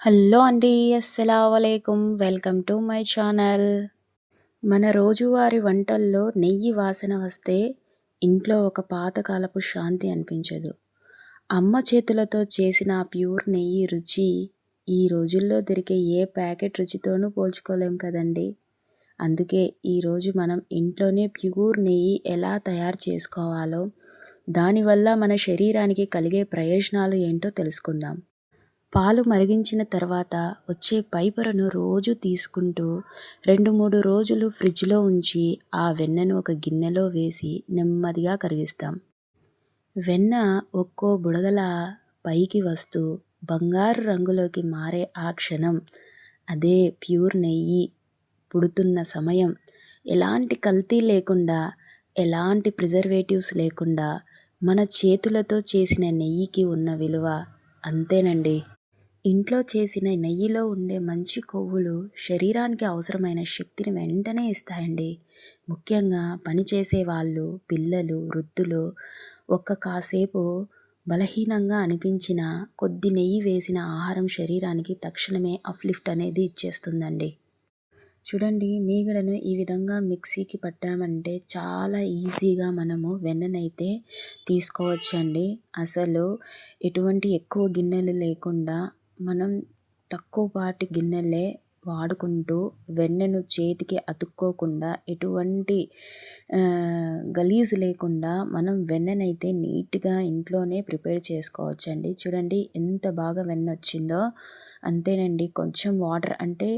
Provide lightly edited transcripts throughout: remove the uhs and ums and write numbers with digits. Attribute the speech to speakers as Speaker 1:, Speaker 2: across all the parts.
Speaker 1: Hello అండి. అస్సలాముఅలైకుం. Welcome to my channel. మన రోజువారీ వంటల్లో నెయ్యి వాసన వస్తే ఇంట్లో ఒక పాతకాలపు శాంతి అనిపించదు. అమ్మ చేతులతో చేసిన ఆ ప్యూర్ నెయ్యి రుచి ఈ రోజుల్లో దొరికే ఏ ప్యాకెట్ రుచితోనూ పోల్చుకోలేం కదండీ. అందుకే ఈరోజు మనం ఇంట్లోనే ప్యూర్ నెయ్యి ఎలా తయారు చేసుకోవాలో, దానివల్ల మన శరీరానికి కలిగే ప్రయోజనాలు ఏంటో తెలుసుకుందాం. పాలు మరిగించిన తర్వాత వచ్చే పైపొరను రోజు తీసుకుంటూ 2-3 రోజులు ఫ్రిడ్జ్లో ఉంచి ఆ వెన్నను ఒక గిన్నెలో వేసి నెమ్మదిగా కరిగిస్తాం. వెన్న ఒక్కో బుడగలా పైకి వస్తూ బంగారు రంగులోకి మారే ఆ క్షణం, అదే ప్యూర్ నెయ్యి పుడుతున్న సమయం. ఎలాంటి కల్తీ లేకుండా, ఎలాంటి ప్రిజర్వేటివ్స్ లేకుండా మన చేతులతో చేసిన నెయ్యికి ఉన్న విలువ అంతేనండి. ఇంట్లో చేసిన నెయ్యిలో ఉండే మంచి కొవ్వులు శరీరానికి అవసరమైన శక్తిని వెంటనే ఇస్తాయండి. ముఖ్యంగా పనిచేసే వాళ్ళు, పిల్లలు, వృద్ధులు కాసేపు బలహీనంగా అనిపించిన కొద్ది నెయ్యి వేసిన ఆహారం శరీరానికి తక్షణమే అప్లిఫ్ట్ అనేది ఇచ్చేస్తుందండి. చూడండి, మీగడను ఈ విధంగా మిక్సీకి పట్టామంటే చాలా ఈజీగా మనము వెన్ననైతే తీసుకోవచ్చండి. అసలు ఎటువంటి ఎక్కువ గిన్నెలు లేకుండా మనం తక్కువపాటి గిన్నెలే వాడుకుంటూ వెన్నను చేతికి అతుక్కోకుండా, ఎటువంటి గలీజ్ లేకుండా మనం వెన్ననైతే నీట్గా ఇంట్లోనే ప్రిపేర్ చేసుకోవచ్చండి. చూడండి ఎంత బాగా వెన్న వచ్చిందో. అంతేనండి, కొంచెం వాటర్ అంటే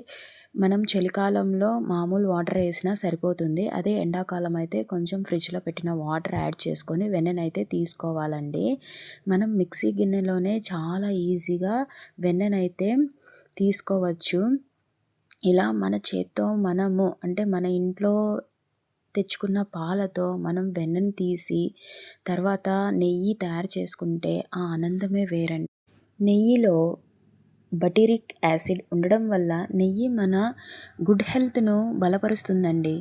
Speaker 1: మనం చలికాలంలో మామూలు వాటర్ వేసినా సరిపోతుంది. అదే ఎండాకాలం అయితే కొంచెం ఫ్రిడ్జ్లో పెట్టిన వాటర్ యాడ్ చేసుకొని వెన్ననైతే తీసుకోవాలండి. మనం మిక్సీ గిన్నెలోనే చాలా ఈజీగా వెన్ననైతే తీసుకోవచ్చు. ఇలా మన చేత్తో మనము అంటే మన ఇంట్లో తెచ్చుకున్న పాలతో మనం వెన్నను తీసి తర్వాత నెయ్యి తయారు చేసుకుంటే ఆ ఆనందమే వేరండి. నెయ్యిలో బటరిక్ యాసిడ్ ఉండడం వల్ల నెయ్యి మన గుడ్ హెల్త్ను బలపరుస్తుందండి.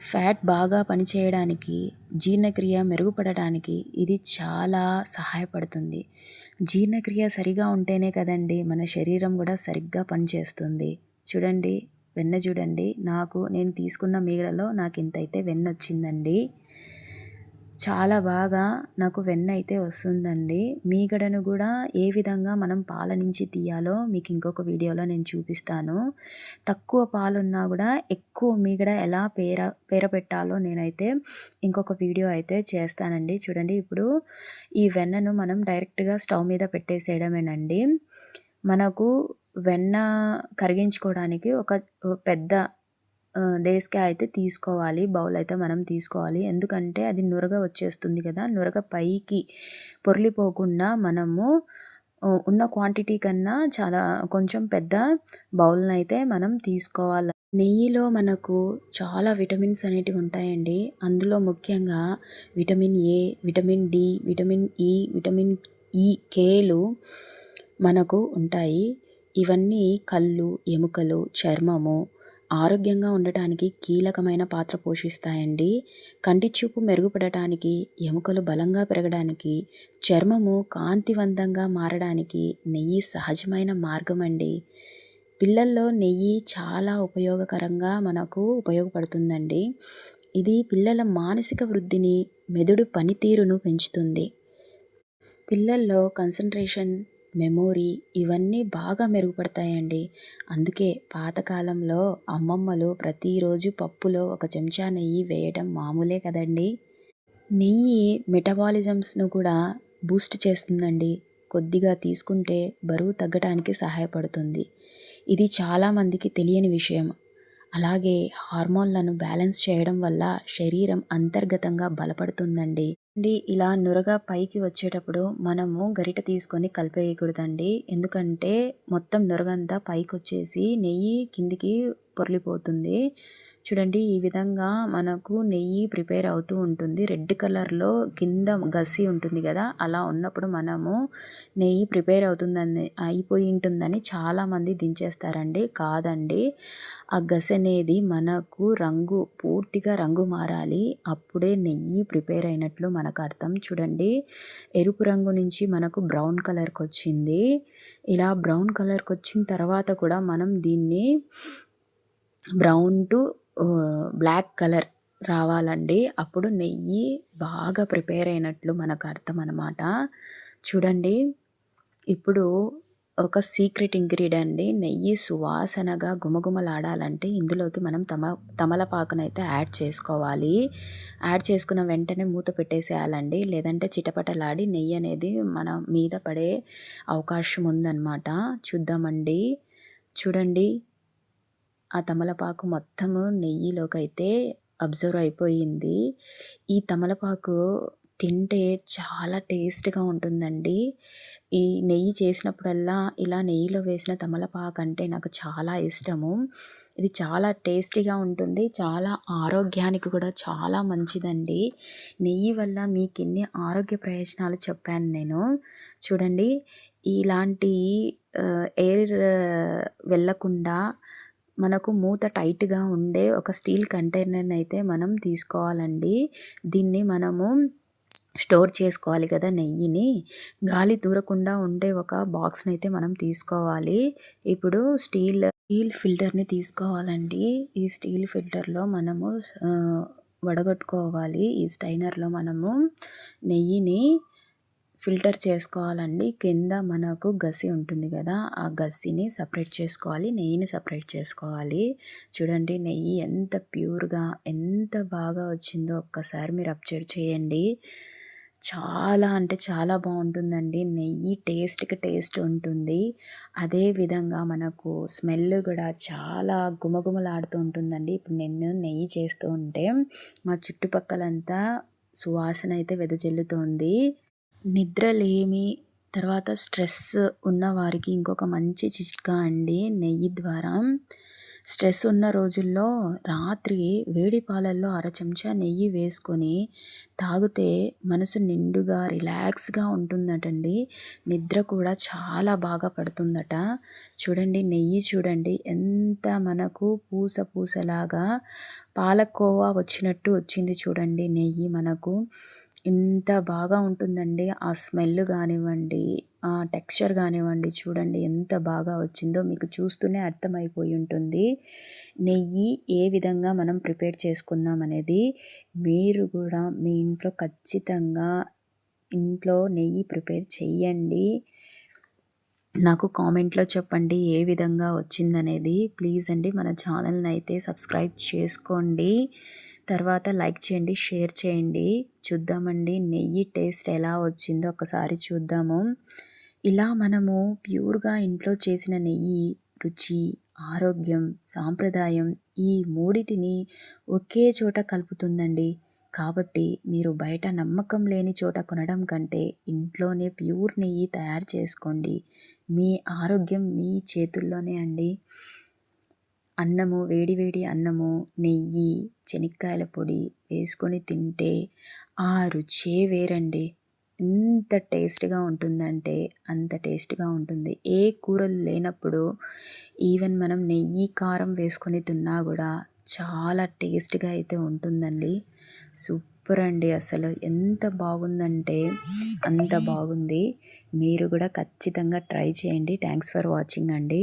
Speaker 1: ఫ్యాట్ బాగా పనిచేయడానికి, జీర్ణక్రియ మెరుగుపడడానికి ఇది చాలా సహాయపడుతుంది. జీర్ణక్రియ సరిగా ఉంటేనే కదండి మన శరీరం కూడా సరిగ్గా పనిచేస్తుంది. చూడండి, వెన్న చూడండి, నేను తీసుకున్న మీగడలో నాకు ఇంతైతే వెన్న వచ్చిందండి. చాలా బాగా నాకు వెన్న అయితే వస్తుందండి. మీగడను కూడా ఏ విధంగా మనం పాల నుంచి తీయాలో మీకు ఇంకొక వీడియోలో నేను చూపిస్తాను. తక్కువ పాలున్నా కూడా ఎక్కువ మీగడ ఎలా పేరపెట్టాలో నేనైతే ఇంకొక వీడియో అయితే చేస్తానండి. చూడండి, ఇప్పుడు ఈ వెన్నను మనం డైరెక్ట్గా స్టవ్ మీద పెట్టేసేయడమేనండి. మనకు వెన్న కరిగించుకోవడానికి ఒక పెద్ద దేశకాయ అయితే తీసుకోవాలి, బౌల్ అయితే మనం తీసుకోవాలి. ఎందుకంటే అది నురగ వచ్చేస్తుంది కదా, నురగ పైకి పొర్లిపోకుండా మనము ఉన్న క్వాంటిటీ కన్నా చాలా కొంచెం పెద్ద బౌల్ని అయితే మనం తీసుకోవాలి. నెయ్యిలో మనకు చాలా విటమిన్స్ అనేటివి ఉంటాయండి. అందులో ముఖ్యంగా vitamin A, vitamin D, vitamin E, vitamin కేలు మనకు ఉంటాయి. ఇవన్నీ కళ్ళు, ఎముకలు, చర్మము ఆరోగ్యంగా ఉండటానికి కీలకమైన పాత్ర పోషిస్తాయండి. కంటి చూపు మెరుగుపడటానికి, ఎముకలు బలంగా పెరగడానికి, చర్మము కాంతివంతంగా మారడానికి నెయ్యి సహజమైన మార్గం అండి. పిల్లల్లో నెయ్యి చాలా ఉపయోగకరంగా మనకు ఉపయోగపడుతుందండి. ఇది పిల్లల మానసిక వృద్ధిని, మెదడు పనితీరును పెంచుతుంది. పిల్లల్లో కాన్సంట్రేషన్, మెమోరీ ఇవన్నీ బాగా మెరుగుపడతాయండి. అందుకే పాతకాలంలో అమ్మమ్మలు ప్రతిరోజు పప్పులో ఒక చెంచా నెయ్యి వేయడం మామూలే కదండి. నెయ్యి మెటబాలిజమ్స్ను కూడా బూస్ట్ చేస్తుందండి. కొద్దిగా తీసుకుంటే బరువు తగ్గడానికి సహాయపడుతుంది. ఇది చాలామందికి తెలియని విషయం. అలాగే హార్మోన్లను బ్యాలెన్స్ చేయడం వల్ల శరీరం అంతర్గతంగా బలపడుతుందండి. ఇలా నురగ పైకి వచ్చేటప్పుడు మనము గరిట తీసుకొని కలిపేయకూడదండి. ఎందుకంటే మొత్తం నురగంతా పైకి వచ్చేసి నెయ్యి కిందికి పొర్లిపోతుంది. చూడండి ఈ విధంగా మనకు నెయ్యి ప్రిపేర్ అవుతూ ఉంటుంది. రెడ్ కలర్‌లో కింద గసి ఉంటుంది గదా! అలా ఉన్నప్పుడు మనము నెయ్యి ప్రిపేర్ అయిపోయి ఉంటుందని చాలామంది దించేస్తారండి. కాదండి. ఆ గసి అనేది మనకు పూర్తిగా రంగు మారాలి. అప్పుడే నెయ్యి ప్రిపేర్ అయినట్లు మనకు అర్థం. చూడండి ఎరుపు రంగు నుంచి మనకు బ్రౌన్ కలర్‌కొచ్చింది. ఇలా బ్రౌన్ కలర్‌కొచ్చిన తర్వాత కూడా మనం దీన్ని బ్రౌన్ టు బ్లాక్ కలర్ రావాలండి. అప్పుడు నెయ్యి బాగా ప్రిపేర్ అయినట్లు మనకు అర్థం అనమాట. చూడండి ఇప్పుడు ఒక సీక్రెట్ ఇంగ్రీడియంట్ అండి. నెయ్యి సువాసనగా గుమగుమలాడాలంటే ఇందులోకి మనం తమలపాకునైతే యాడ్ చేసుకోవాలి. యాడ్ చేసుకున్న వెంటనే మూత పెట్టేసేయాలండి. లేదంటే చిటపటలాడి నెయ్యి అనేది మన మీద పడే అవకాశం ఉందన్నమాట. చూద్దామండి. చూడండి ఆ తమలపాకు మొత్తము నెయ్యిలోకైతే అబ్జర్వ్ అయిపోయింది. ఈ తమలపాకు తింటే చాలా టేస్ట్‌గా ఉంటుందండి. ఈ నెయ్యి చేసినప్పుడల్లా ఇలా నెయ్యిలో వేసిన తమలపాకంటే నాకు చాలా ఇష్టము. ఇది చాలా టేస్టీగా ఉంటుంది. చాలా ఆరోగ్యానికి కూడా చాలా మంచిదండి. నెయ్యి వల్ల మీకెన్ని ఆరోగ్య ప్రయోజనాలు చెప్పాను నేను. చూడండి ఇలాంటి ఎయిర్ వెళ్ళకుండా మనకు మూత టైట్‌గా ఉండే ఒక స్టీల్ కంటైనర్‌నైతే మనం తీసుకోవాలండి. దీన్ని మనము స్టోర్ చేసుకోవాలి కదా నెయ్యిని. గాలి దూరకుండా ఉండే ఒక బాక్స్‌నైతే మనం తీసుకోవాలి. ఇప్పుడు స్టీల్ ఫిల్టర్‌ని తీసుకోవాలండి. ఈ స్టీల్ ఫిల్టర్‌లో మనము వడగట్టుకోవాలి. ఈ స్టైనర్‌లో మనము నెయ్యిని ఫిల్టర్ చేసుకోవాలండి. కింద మనకు గసి ఉంటుంది కదా! ఆ గసిని సెపరేట్ చేసుకోవాలి. నెయ్యిని సెపరేట్ చేసుకోవాలి. చూడండి నెయ్యి ఎంత ప్యూర్‌గా ఎంత బాగా వచ్చిందో ఒక్కసారి మీరు అబ్జర్వ్ చేయండి. చాలా అంటే చాలా బావుంటుందండి. నెయ్యి టేస్ట్‌కి టేస్ట్ ఉంటుంది. అదే విధంగా మనకు స్మెల్ కూడా చాలా గుమగుమలాడుతూ ఉంటుందండి. ఇప్పుడు నేను నెయ్యి చేస్తూ ఉంటే మా చుట్టుపక్కలంతా సువాసన అయితే వెదజల్లుతోంది. నిద్రలేమి, తర్వాత స్ట్రెస్ ఉన్నవారికి ఇంకొక మంచి చిట్కా అండి నెయ్యి ద్వారా. స్ట్రెస్ ఉన్న రోజుల్లో రాత్రి వేడి పాలల్లో అర చెంచా నెయ్యి వేసుకొని తాగితే మనసు నిండుగా రిలాక్స్‌గా ఉంటుందటండి. నిద్ర కూడా చాలా బాగా పడుతుందట. చూడండి నెయ్యి చూడండి ఎంత మనకు పూసలాగా పాలకోవా వచ్చినట్టు వచ్చింది చూడండి నెయ్యి మనకు. ఎంత బాగా ఉంటుందండి. ఆ స్మెల్ గానివ్వండి, ఆ టెక్స్చర్ గానివ్వండి చూడండి ఎంత బాగా వచ్చిందో మీకు చూస్తూనే అర్థమైపోయి ఉంటుంది. నెయ్యి ఏ విధంగా మనం ప్రిపేర్ చేసుకున్నామనేది మీరు కూడా మీ ఇంట్లో ఖచ్చితంగా నెయ్యి ప్రిపేర్ చెయ్యండి. నాకు కామెంట్‌లో చెప్పండి ఏ విధంగా వచ్చిందనేది. ప్లీజ్ అండి మన ఛానల్‌ని అయితే సబ్స్క్రైబ్ చేసుకోండి. తర్వాత లైక్ చేయండి, షేర్ చేయండి. చూద్దామండి నెయ్యి టేస్ట్ ఎలా వచ్చిందో ఒకసారి చూద్దాము. ఇలా మనము ప్యూర్‌గా ఇంట్లో చేసిన నెయ్యి రుచి, ఆరోగ్యం, సాంప్రదాయం ఈ మూడిటిని ఒకే చోట కలుపుతుందండి. కాబట్టి మీరు బయట నమ్మకం లేని చోట కొనడం కంటే ఇంట్లోనే ప్యూర్ నెయ్యి తయారు చేసుకోండి. మీ ఆరోగ్యం మీ చేతుల్లోనే అండి. వేడి వేడి అన్నము, నెయ్యి, చెనిక్కాయల పొడి వేసుకొని తింటే ఆ రుచే వేరండి. ఎంత టేస్ట్‌గా ఉంటుందంటే అంత టేస్ట్‌గా ఉంటుంది. ఏ కూరలు లేనప్పుడు ఈవెన్ మనం నెయ్యి, కారం వేసుకొని తిన్నా గూడా చాలా టేస్ట్‌గా అయితే ఉంటుందండి. సూపర్ అండి అసలు. ఎంత బాగుందంటే అంత బాగుంది. మీరు గూడా ఖచ్చితంగా ట్రై చేయండి. థాంక్స్ ఫర్ వాచింగ్ అండి.